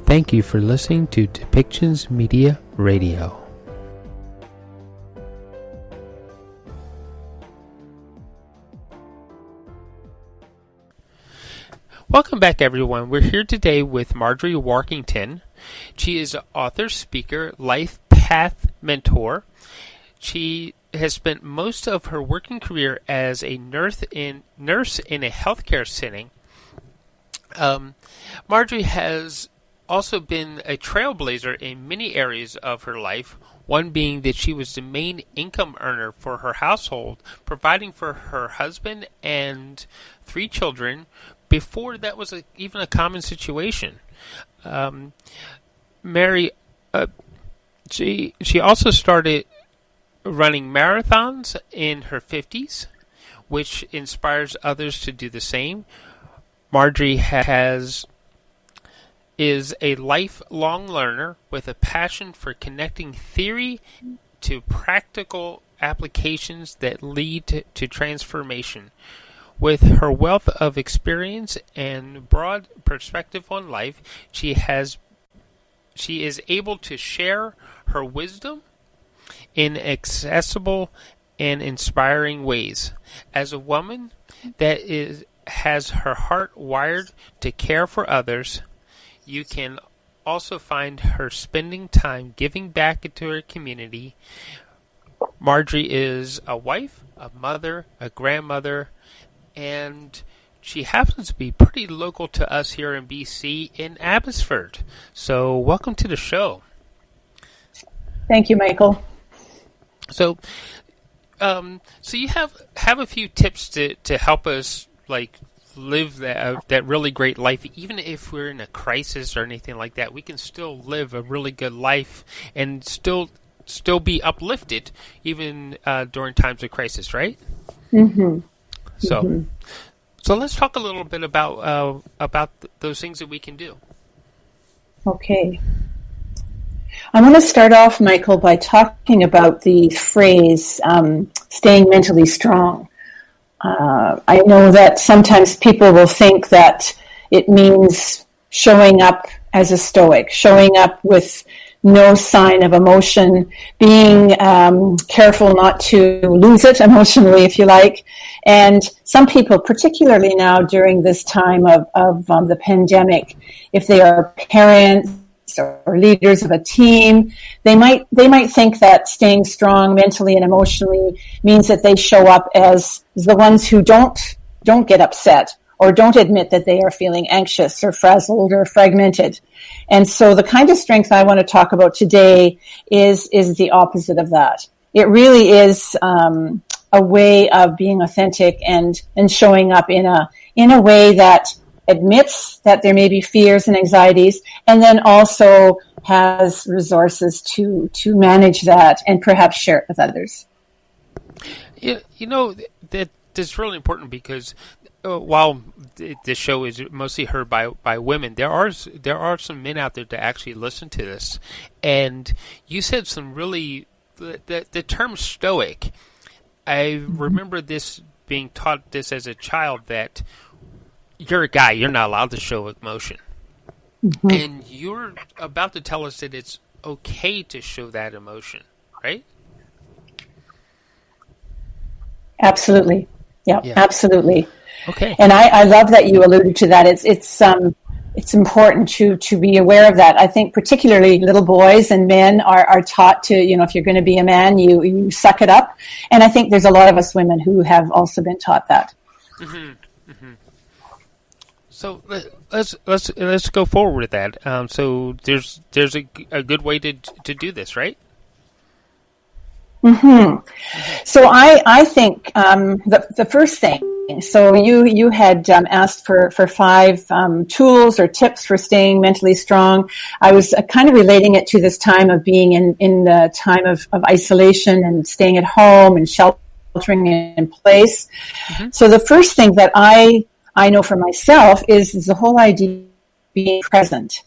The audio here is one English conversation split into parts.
Thank you for listening to Depictions Media Radio. Welcome back, everyone. We're here today with Marjorie Warkentin. She is an author, speaker, life path mentor. She has spent most of her working career as a nurse in a healthcare setting. Marjorie has also been a trailblazer in many areas of her life, one being that she was the main income earner for her household, providing for her husband and 3 children before that was even a common situation. She also started running marathons in her 50s, which inspires others to do the same. Marjorie is a lifelong learner with a passion for connecting theory to practical applications that lead to transformation. With her wealth of experience and broad perspective on life, she is able to share her wisdom in accessible and inspiring ways. As a woman that has her heart wired to care for others, you can also find her spending time giving back into her community. Marjorie is a wife, a mother, a grandmother, and she happens to be pretty local to us here in BC in Abbotsford. So welcome to the show. Thank you, Michael. So you have a few tips to help us live that really great life. Even if we're in a crisis or anything like that, we can still live a really good life and still be uplifted even during times of crisis, right? Mm-hmm. So let's talk a little bit about those things that we can do. Okay. I want to start off, Michael, by talking about the phrase staying mentally strong. I know that sometimes people will think that it means showing up as a stoic, showing up with no sign of emotion, being careful not to lose it emotionally, if you like. And some people, particularly now during this time of the pandemic, if they are parents or leaders of a team, they might think that staying strong mentally and emotionally means that they show up as the ones who don't get upset or don't admit that they are feeling anxious or frazzled or fragmented. And so the kind of strength I want to talk about today is the opposite of that. It really is a way of being authentic and showing up in a way that admits that there may be fears and anxieties, and then also has resources to manage that and perhaps share it with others. Yeah, that's really important because while this show is mostly heard by women, there are some men out there that actually listen to this. And you said some really the term stoic. I remember this being taught this as a child, that you're a guy, you're not allowed to show emotion. Mm-hmm. And you're about to tell us that it's okay to show that emotion, right? Absolutely. Yeah, absolutely. Okay. And I love that you alluded to that. It's important to be aware of that. I think particularly little boys and men are taught to, if you're going to be a man, you suck it up. And I think there's a lot of us women who have also been taught that. Mm-hmm. Mm-hmm. So let's go forward with that. So there's a good way to do this, right? Mm-hmm. So I think the first thing. So you had asked for 5 tools or tips for staying mentally strong. I was kind of relating it to this time of being in the time of isolation and staying at home and sheltering in place. Mm-hmm. So the first thing that I know for myself is the whole idea of being present.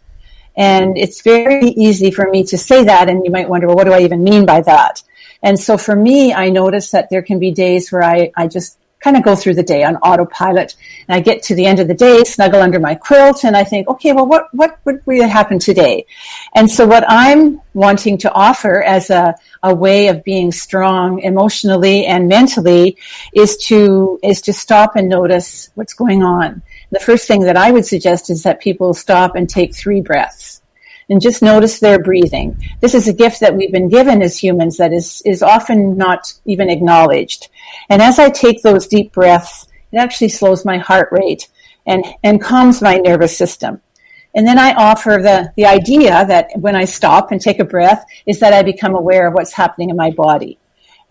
And it's very easy for me to say that, and you might wonder, well, what do I even mean by that? And so for me, I notice that there can be days where I just kind of go through the day on autopilot. And I get to the end of the day, snuggle under my quilt, and I think, okay, well, what would really happen today? And so what I'm wanting to offer as a way of being strong emotionally and mentally is to stop and notice what's going on. The first thing that I would suggest is that people stop and take 3 breaths and just notice their breathing. This is a gift that we've been given as humans that is often not even acknowledged. And as I take those deep breaths, it actually slows my heart rate and calms my nervous system. And then I offer the idea that when I stop and take a breath is that I become aware of what's happening in my body.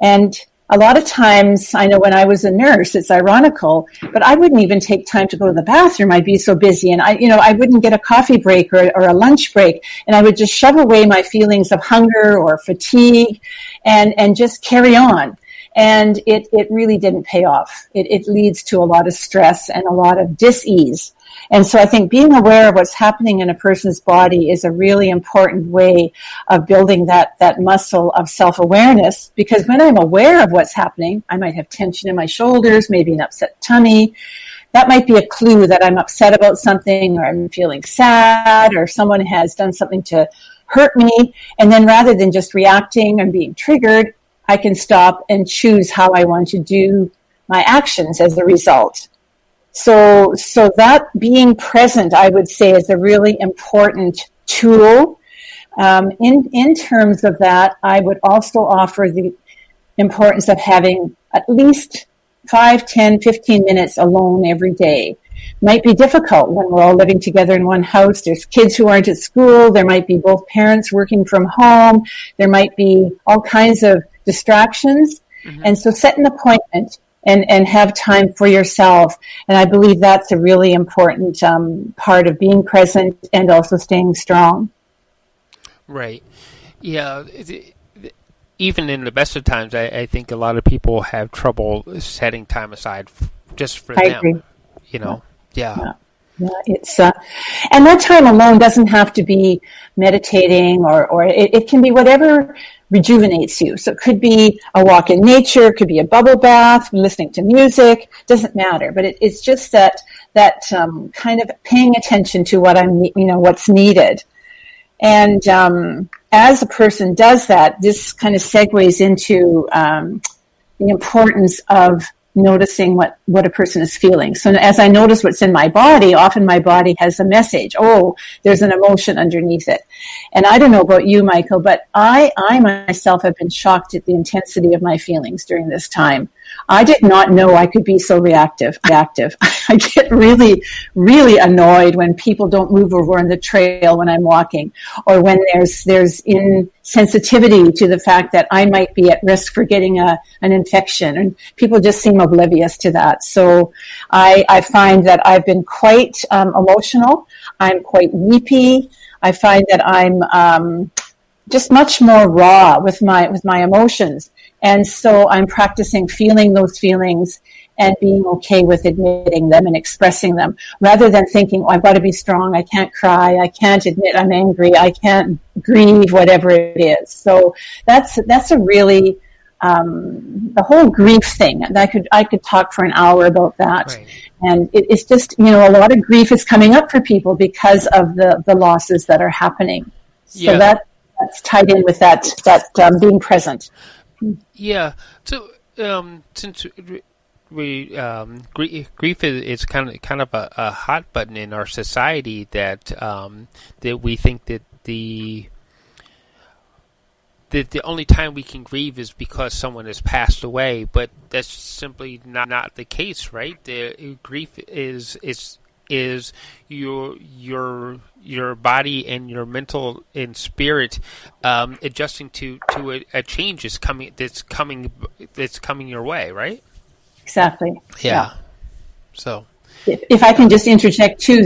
And a lot of times, I know when I was a nurse, it's ironical, but I wouldn't even take time to go to the bathroom. I'd be so busy, and I wouldn't get a coffee break or a lunch break, and I would just shove away my feelings of hunger or fatigue and just carry on. And it really didn't pay off. It leads to a lot of stress and a lot of dis-ease. And so I think being aware of what's happening in a person's body is a really important way of building that muscle of self-awareness, because when I'm aware of what's happening, I might have tension in my shoulders, maybe an upset tummy. That might be a clue that I'm upset about something, or I'm feeling sad, or someone has done something to hurt me. And then rather than just reacting and being triggered, I can stop and choose how I want to do my actions as a result. So that being present, I would say, is a really important tool. In terms of that, I would also offer the importance of having at least 5, 10, 15 minutes alone every day. Might be difficult when we're all living together in one house. There's kids who aren't at school. There might be both parents working from home. There might be all kinds of distractions. Mm-hmm. And so set an appointment and have time for yourself. And I believe that's a really important part of being present and also staying strong. Right. Yeah. Even in the best of times, I think a lot of people have trouble setting time aside just for them. I agree. Yeah. It's and that time alone doesn't have to be meditating or it can be whatever rejuvenates you. So it could be a walk in nature, it could be a bubble bath, listening to music, doesn't matter. But it's just that kind of paying attention to what's needed. And as a person does that, this kind of segues into the importance of noticing what a person is feeling. So as I notice what's in my body, often my body has a message. Oh, there's an emotion underneath it. And I don't know about you, Michael, but I myself have been shocked at the intensity of my feelings during this time. I did not know I could be so reactive. I get really, really annoyed when people don't move over on the trail when I'm walking, or when there's insensitivity to the fact that I might be at risk for getting an infection, and people just seem oblivious to that. So I find that I've been quite emotional. I'm quite weepy. I find that I'm just much more raw with my emotions. And so I'm practicing feeling those feelings and being okay with admitting them and expressing them, rather than thinking, I've got to be strong, I can't cry, I can't admit I'm angry, I can't grieve, whatever it is. So that's a really, the whole grief thing, and I could talk for an hour about that. Right. And it's just, a lot of grief is coming up for people because of the losses that are happening. So that's tied in with that being present. Yeah. So since grief is kind of a hot button in our society, that we think that the only time we can grieve is because someone has passed away, but that's simply not the case, right? The grief is your body and your mental and spirit adjusting to a change that's coming your way, right? Exactly. Yeah. So if I can just interject too,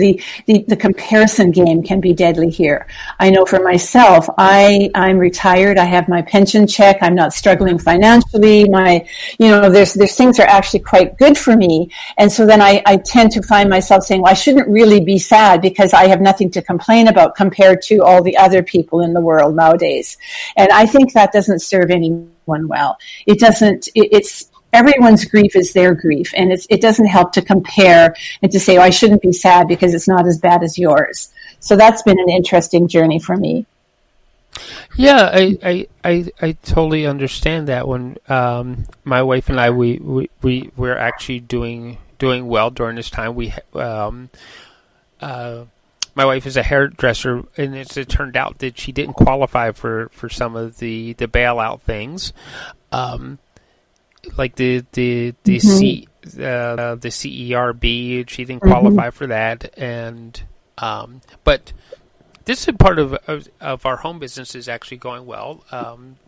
the comparison game can be deadly here. I know for myself, I'm retired. I have my pension check. I'm not struggling financially. There's things that are actually quite good for me. And so then I tend to find myself saying, well, I shouldn't really be sad because I have nothing to complain about compared to all the other people in the world nowadays. And I think that doesn't serve anyone well. It doesn't, everyone's grief is their grief, and it doesn't help to compare and to say, oh, I shouldn't be sad because it's not as bad as yours. So that's been an interesting journey for me. Yeah, I totally understand that. When my wife and I we're actually doing well during this time. My wife is a hairdresser, and it turned out that she didn't qualify for some of the bailout things, like the CERB. She didn't qualify for that, and but this is part of our home business is actually going well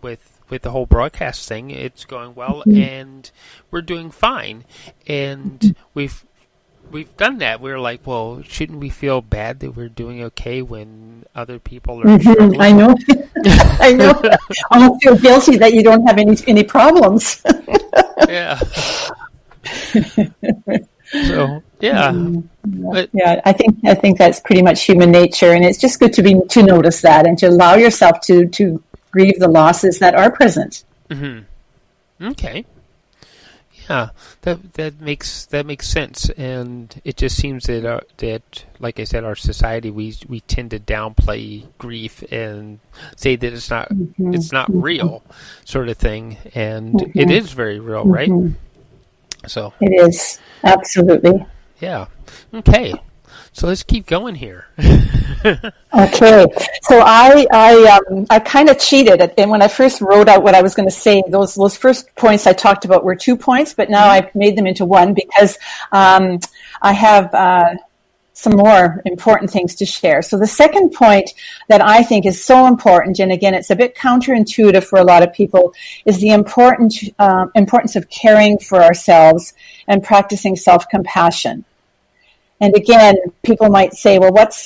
with the whole broadcast thing. It's going well, and we're doing fine, and we've done that. We're like, well, shouldn't we feel bad that we're doing okay when other people are struggling? I know. I know. I don't feel guilty that you don't have any problems. Yeah. So, yeah. But, yeah, I think that's pretty much human nature, and it's just good to notice that and to allow yourself to grieve the losses that are present. Mm-hmm. Okay. Yeah, that makes sense, and it just seems that like I said, our society we tend to downplay grief and say that it's not real, sort of thing, and it is very real, right? So it is absolutely. Yeah. Okay. So let's keep going here. Okay. So I kind of cheated, and when I first wrote out what I was going to say, those first points I talked about were 2 points, but now I've made them into one because I have some more important things to share. So the second point that I think is so important, and again, it's a bit counterintuitive for a lot of people, is the importance of caring for ourselves and practicing self-compassion. And again, people might say, well, what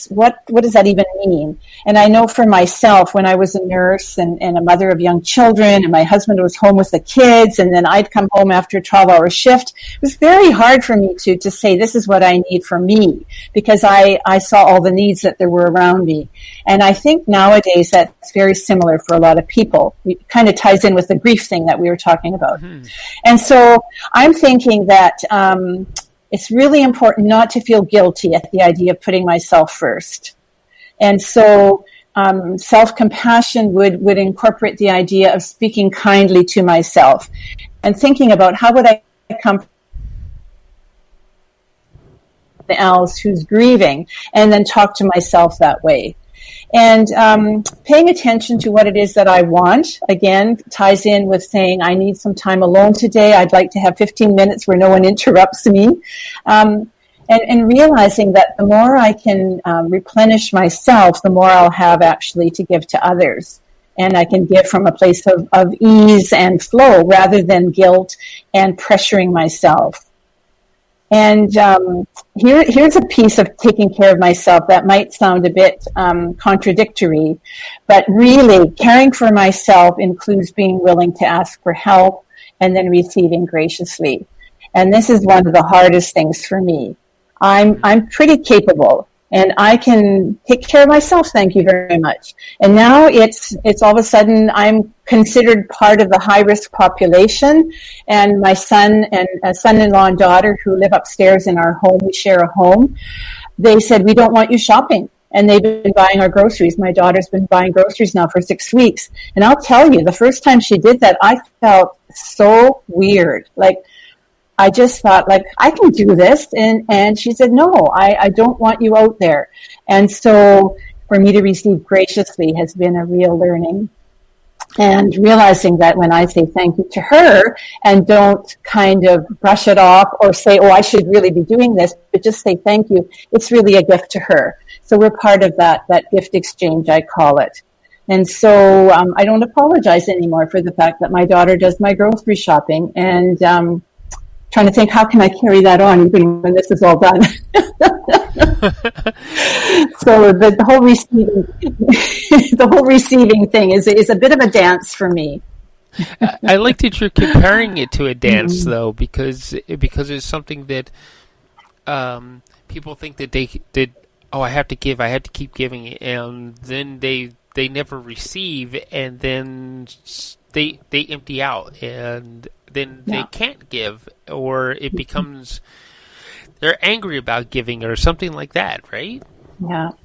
does that even mean? And I know for myself, when I was a nurse and a mother of young children, and my husband was home with the kids, and then I'd come home after a 12-hour shift, it was very hard for me to say, this is what I need for me, because I saw all the needs that there were around me. And I think nowadays that's very similar for a lot of people. It kind of ties in with the grief thing that we were talking about. And so I'm thinking that it's really important not to feel guilty at the idea of putting myself first. And so self-compassion would incorporate the idea of speaking kindly to myself and thinking about how would I comfort else who's grieving, and then talk to myself that way. And paying attention to what it is that I want, again, ties in with saying, I need some time alone today. I'd like to have 15 minutes where no one interrupts me. And realizing that the more I can replenish myself, the more I'll have actually to give to others. And I can give from a place of ease and flow rather than guilt and pressuring myself. And here's a piece of taking care of myself that might sound a bit contradictory, but really caring for myself includes being willing to ask for help and then receiving graciously. And this is one of the hardest things for me. I'm pretty capable, and I can take care of myself, thank you very much. And now it's all of a sudden I'm considered part of the high-risk population, and my son and a son-in-law and daughter who live upstairs in our home, we share a home, they said, we don't want you shopping. And they've been buying our groceries. My daughter's been buying groceries now for 6 weeks. And I'll tell you, the first time she did that, I felt so weird. Like, I just thought, like, I can do this. And she said, no, I don't want you out there. And so for me to receive graciously has been a real learning. And realizing that when I say thank you to her and don't kind of brush it off or say, oh, I should really be doing this, but just say thank you, it's really a gift to her. So we're part of that gift exchange, I call it. And so I don't apologize anymore for the fact that my daughter does my grocery shopping, and trying to think, how can I carry that on even when this is all done? So the whole receiving thing is a bit of a dance for me. I like that you're comparing it to a dance, though, because it's something that people think that I have to give, I have to keep giving, and then they never receive, and then they empty out, and then they can't give, or it becomes they're angry about giving or something like that, right?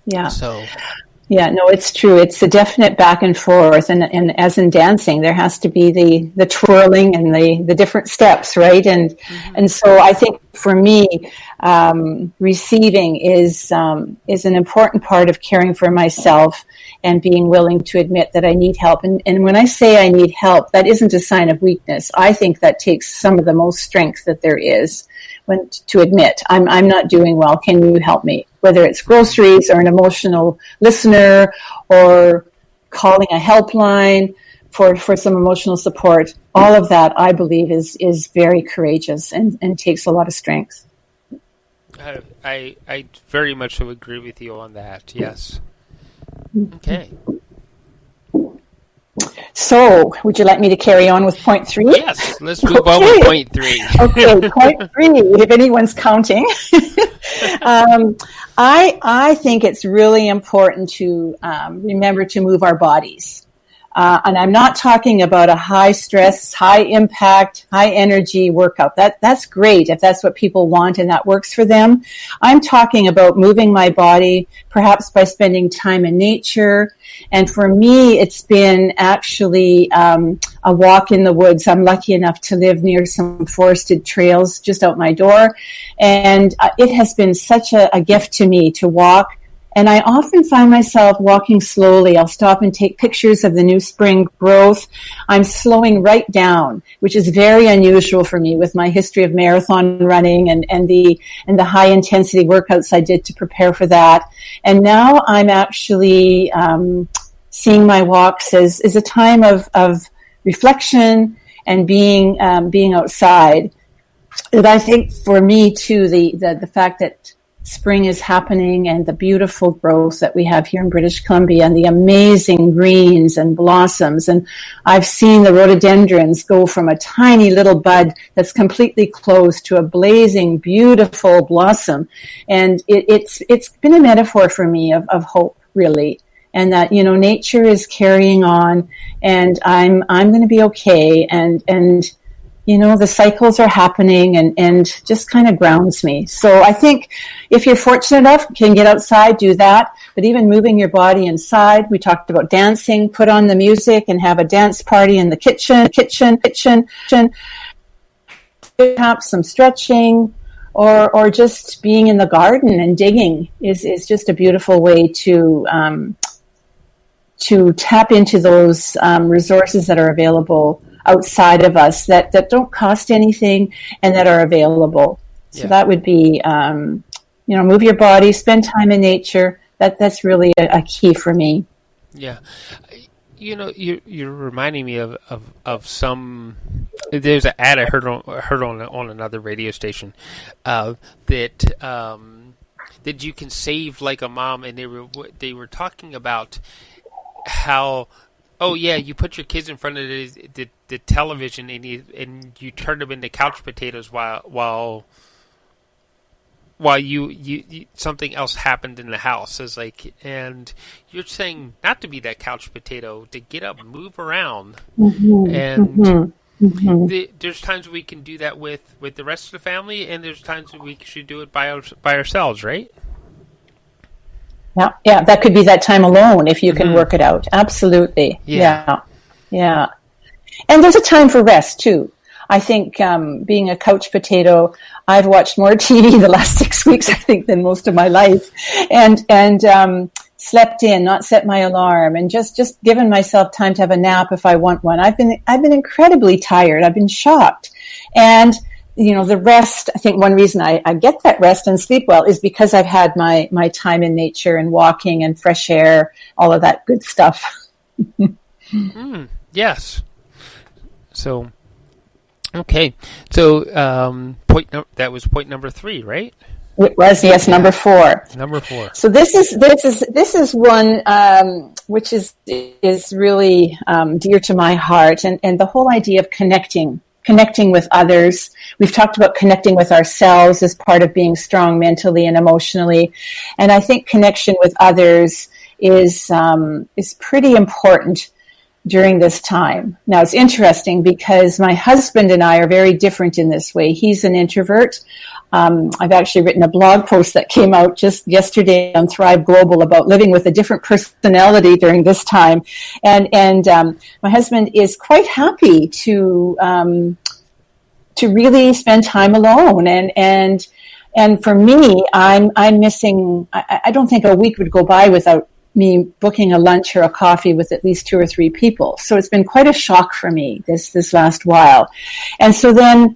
Yeah. So. Yeah, no, it's true. It's a definite back and forth, and as in dancing, there has to be the twirling and the different steps, right? And so I think for me, receiving is an important part of caring for myself and being willing to admit that I need help. And when I say I need help, that isn't a sign of weakness. I think that takes some of the most strength that there is to admit I'm not doing well. Can you help me? Whether it's groceries or an emotional listener or calling a helpline for some emotional support, all of that I believe is very courageous and takes a lot of strength. I very much so agree with you on that. Yes. Okay. So, would you like me to carry on with point 3? Yes, let's move on with point 3. Okay, point 3, if anyone's counting. I think it's really important to remember to move our bodies. And I'm not talking about a high stress, high impact, high energy workout. That's great if that's what people want and that works for them. I'm talking about moving my body, perhaps by spending time in nature. And for me, it's been actually a walk in the woods. I'm lucky enough to live near some forested trails just out my door. And it has been such a gift to me to walk. And I often find myself walking slowly. I'll stop and take pictures of the new spring growth. I'm slowing right down, which is very unusual for me with my history of marathon running and the high intensity workouts I did to prepare for that. And now I'm actually seeing my walks as a time of reflection and being outside. And I think for me too, the fact that spring is happening and the beautiful growth that we have here in British Columbia and the amazing greens and blossoms. And I've seen the rhododendrons go from a tiny little bud that's completely closed to a blazing, beautiful blossom. And it's been a metaphor for me of hope, really. And that, nature is carrying on and I'm going to be okay. And the cycles are happening and just kind of grounds me. So I think if you're fortunate enough, can get outside, do that. But even moving your body inside, we talked about dancing, put on the music and have a dance party in the kitchen, perhaps some stretching or just being in the garden and digging is just a beautiful way to tap into those resources that are available outside of us that don't cost anything and that are available. So that would be, move your body, spend time in nature. That's really a key for me. Yeah. You're reminding me of some. There's an ad I heard on another radio station that you can save like a mom, and they were talking about how. Oh yeah, you put your kids in front of the television and you turn them into couch potatoes while you something else happened in the house. It's like, and you're saying not to be that couch potato, to get up, move around, and there's times we can do that with the rest of the family, and there's times that we should do it by ourselves, right? Yeah, that could be that time alone if you can work it out. Absolutely. Yeah. And there's a time for rest too. I think being a couch potato, I've watched more TV the last 6 weeks, I think, than most of my life, and slept in, not set my alarm, and just given myself time to have a nap if I want one. I've been incredibly tired. I've been shocked, and the rest, I think one reason I get that rest and sleep well is because I've had my time in nature and walking and fresh air, all of that good stuff. Yes. So, okay. So, that was point number 3, right? It was, yes, number 4. Number 4. So this is one which is really dear to my heart, and the whole idea of connecting with others. We've talked about connecting with ourselves as part of being strong mentally and emotionally. And I think connection with others is pretty important during this time. Now, it's interesting because my husband and I are very different in this way. He's an introvert. I've actually written a blog post that came out just yesterday on Thrive Global about living with a different personality during this time. And my husband is quite happy to really spend time alone. And for me, I'm missing, I don't think a week would go by without me booking a lunch or a coffee with at least 2 or 3 people. So it's been quite a shock for me this last while. And so then,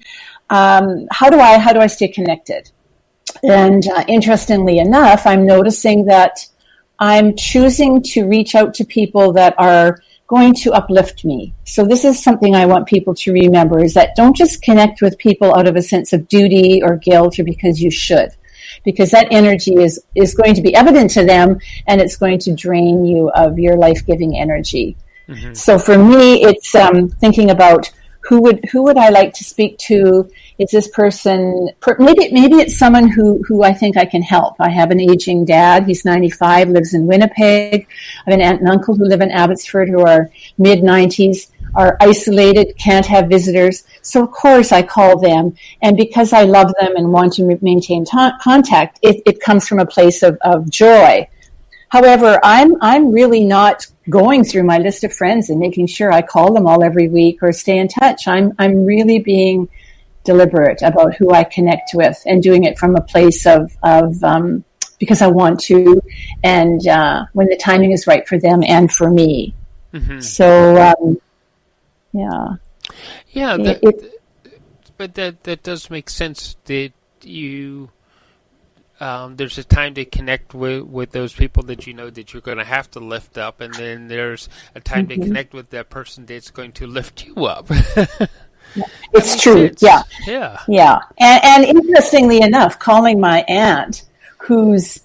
how do I stay connected? And interestingly enough, I'm noticing that I'm choosing to reach out to people that are going to uplift me. So this is something I want people to remember, is that don't just connect with people out of a sense of duty or guilt or because you should, because that energy is going to be evident to them and it's going to drain you of your life-giving energy. Mm-hmm. So for me, it's thinking about who would I like to speak to? Is this person, maybe it's someone who I think I can help. I have an aging dad. He's 95, lives in Winnipeg. I have an aunt and uncle who live in Abbotsford who are mid-90s, are isolated, can't have visitors. So of course I call them. And because I love them and want to maintain contact, it comes from a place of joy. However, I'm really not going through my list of friends and making sure I call them all every week or stay in touch. I'm really being deliberate about who I connect with and doing it from a place of because I want to, and when the timing is right for them and for me. Mm-hmm. So, but that does make sense. That you. There's a time to connect with those people that you know that you're going to have to lift up, and then there's a time to connect with that person that's going to lift you up. It's true. Sense. Yeah. And interestingly enough, calling my aunt, who's,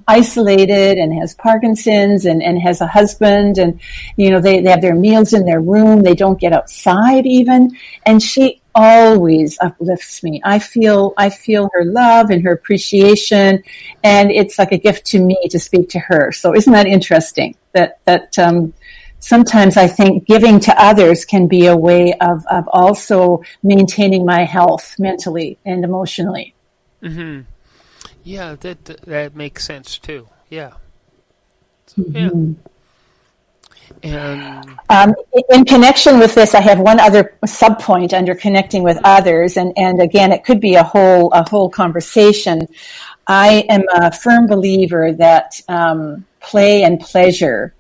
isolated and has Parkinson's and has a husband, and, they have their meals in their room. They don't get outside even. And she always uplifts me. I feel her love and her appreciation, and it's like a gift to me to speak to her. So isn't that interesting that sometimes I think giving to others can be a way of also maintaining my health mentally and emotionally. Mm-hmm. Yeah, that makes sense too. Yeah. So, yeah. And in connection with this, I have one other sub-point under connecting with others, and again, it could be a whole conversation. I am a firm believer that play and pleasure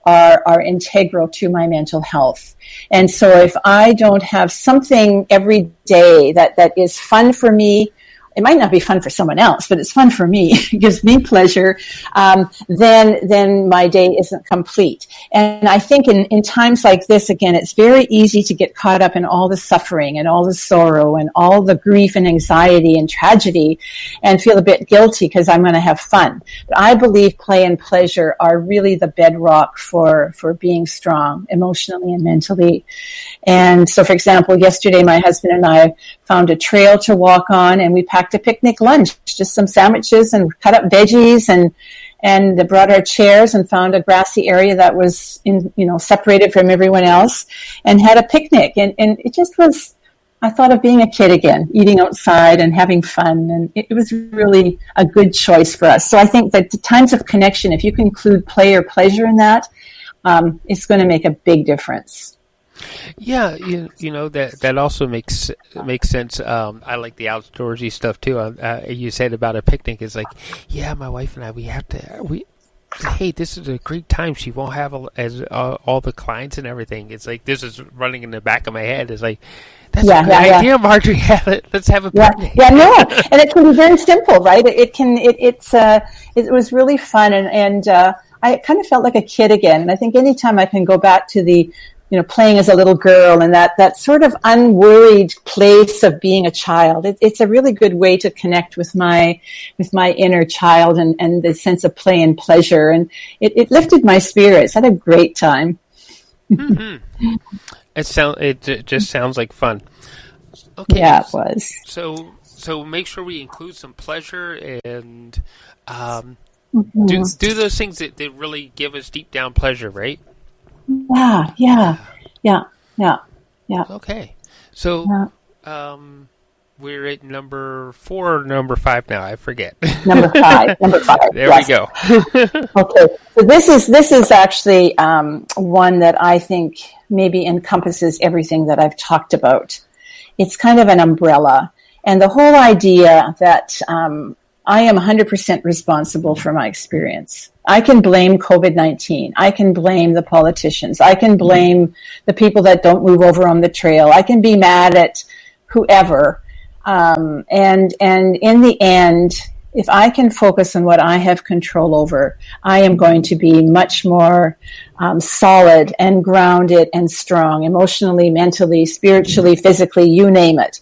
are integral to my mental health. And so if I don't have something every day that is fun for me, it might not be fun for someone else, but it's fun for me, it gives me pleasure, then my day isn't complete. And I think in times like this, again, it's very easy to get caught up in all the suffering and all the sorrow and all the grief and anxiety and tragedy and feel a bit guilty because I'm going to have fun. But I believe play and pleasure are really the bedrock for being strong emotionally and mentally. And so, for example, yesterday my husband and I found a trail to walk on, and we packed a picnic lunch, just some sandwiches and cut up veggies, and brought our chairs and found a grassy area that was separated from everyone else, and had a picnic. And it just was, I thought of being a kid again, eating outside and having fun, and it was really a good choice for us. So I think that the times of connection, if you can include play or pleasure in that, it's going to make a big difference. Yeah, that also makes sense. I like the outdoorsy stuff too. You said about a picnic. It's like, yeah, my wife and I, hey, this is a great time. She won't have all the clients and everything. It's like, this is running in the back of my head. It's like, that's a good idea, Marjorie. Let's have a picnic. Yeah, no, and it can be very simple, right? It was really fun, and I kind of felt like a kid again. And I think anytime I can go back to the playing as a little girl and that sort of unworried place of being a child. It's a really good way to connect with my inner child and the sense of play and pleasure. And it lifted my spirits. I had a great time. Mm-hmm. It just sounds like fun. Okay. Yeah, it was. So make sure we include some pleasure and mm-hmm. do those things that really give us deep down pleasure, right? Yeah, yeah. Okay. So, Yeah. we're at number 4 or number 5 now. I forget. Number five. There we Yes. go. Okay. So this is actually one that I think maybe encompasses everything that I've talked about. It's kind of an umbrella, and the whole idea that I am 100% responsible for my experience. I can blame COVID-19. I can blame the politicians. I can blame the people that don't move over on the trail. I can be mad at whoever. And in the end, if I can focus on what I have control over, I am going to be much more solid and grounded and strong, emotionally, mentally, spiritually, physically, you name it.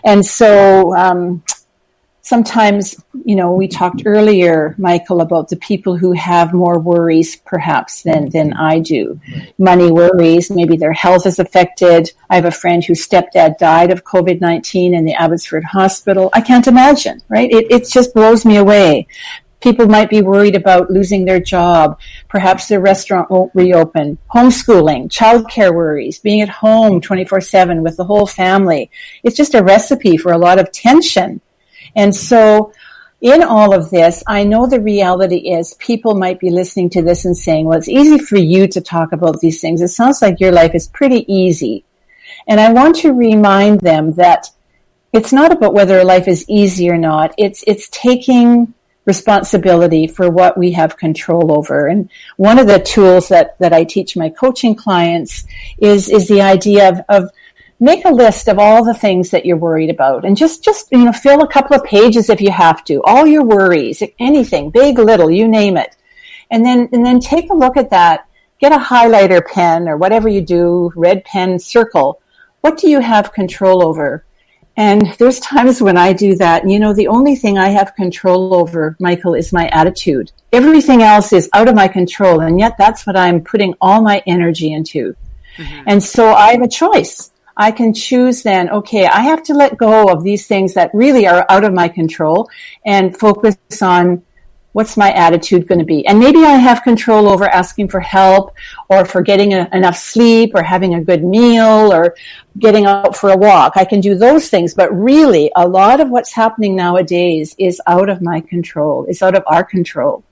And so sometimes, we talked earlier, Michael, about the people who have more worries perhaps than I do. Money worries, maybe their health is affected. I have a friend whose stepdad died of COVID-19 in the Abbotsford hospital. I can't imagine, right? It just blows me away. People might be worried about losing their job. Perhaps their restaurant won't reopen. Homeschooling, childcare worries, being at home 24/7 with the whole family. It's just a recipe for a lot of tension. And so in all of this, I know the reality is people might be listening to this and saying, well, it's easy for you to talk about these things. It sounds like your life is pretty easy. And I want to remind them that it's not about whether life is easy or not. It's taking responsibility for what we have control over. And one of the tools that I teach my coaching clients is the idea of make a list of all the things that you're worried about, and just fill a couple of pages if you have to. All your worries, anything, big, little, you name it, and then take a look at that. Get a highlighter pen or whatever you do, red pen, circle. What do you have control over? And there's times when I do that. The only thing I have control over, Michael, is my attitude. Everything else is out of my control, and yet that's what I'm putting all my energy into. Mm-hmm. And so I have a choice. I can choose then, okay, I have to let go of these things that really are out of my control and focus on what's my attitude going to be. And maybe I have control over asking for help or for getting enough sleep or having a good meal or getting out for a walk. I can do those things. But really, a lot of what's happening nowadays is out of my control. It's out of our control.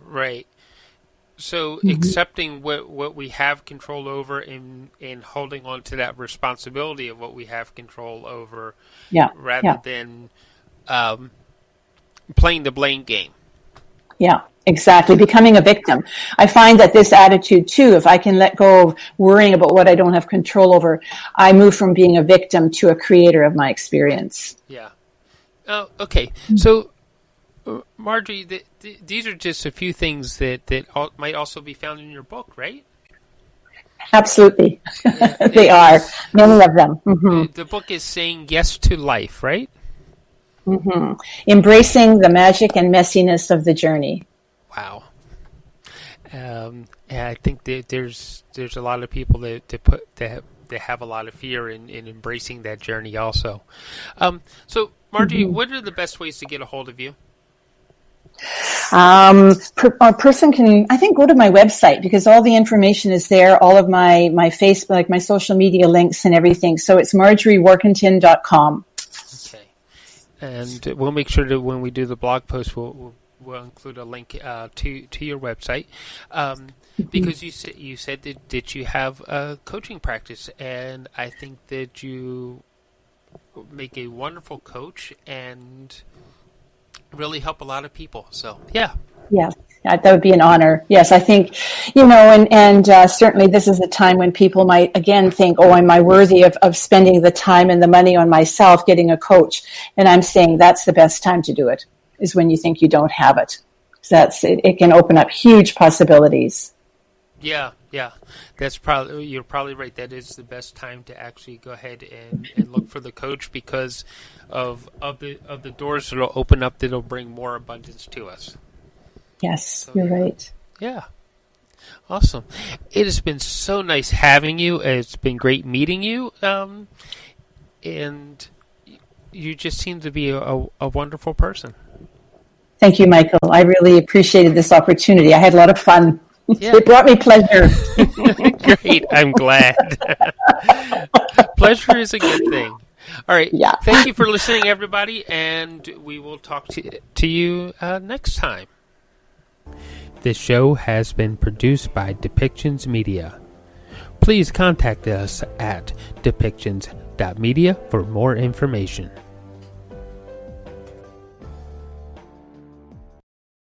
Right. So accepting what we have control over and holding on to that responsibility of what we have control over rather than playing the blame game. Yeah, exactly. Becoming a victim. I find that this attitude too, if I can let go of worrying about what I don't have control over, I move from being a victim to a creator of my experience. Yeah. Okay. So, Marjorie, these are just a few things that might also be found in your book, right? Absolutely. They are. Many of them. Mm-hmm. The book is Saying Yes to Life, right? Mm-hmm. Embracing the magic and messiness of the journey. Wow. And I think that there's a lot of people that have a lot of fear in embracing that journey also. So, Marjorie, what are the best ways to get a hold of you? A person can, I think, go to my website because all the information is there, all of my Facebook, like my social media links and everything. So it's marjoriewarkentin.com. Okay. And we'll make sure that when we do the blog post, we'll include a link to your website. Because you said that you have a coaching practice, and I think that you make a wonderful coach and really help a lot of people. So, yeah. Yes, that would be an honor. Yes, I think, and certainly this is a time when people might, again, think, oh, am I worthy of spending the time and the money on myself getting a coach? And I'm saying that's the best time to do it, is when you think you don't have it. So it can open up huge possibilities. Yeah. You're probably right. That is the best time to actually go ahead and look for the coach because of the doors that'll open up that'll bring more abundance to us. Yes, so, you're right. Yeah. Awesome. It has been so nice having you. It's been great meeting you. And you just seem to be a wonderful person. Thank you, Michael. I really appreciated this opportunity. I had a lot of fun. Yeah. It brought me pleasure. Great. I'm glad. Pleasure is a good thing. All right. Yeah. Thank you for listening, everybody, and we will talk to you next time. This show has been produced by Depictions Media. Please contact us at depictions.media for more information.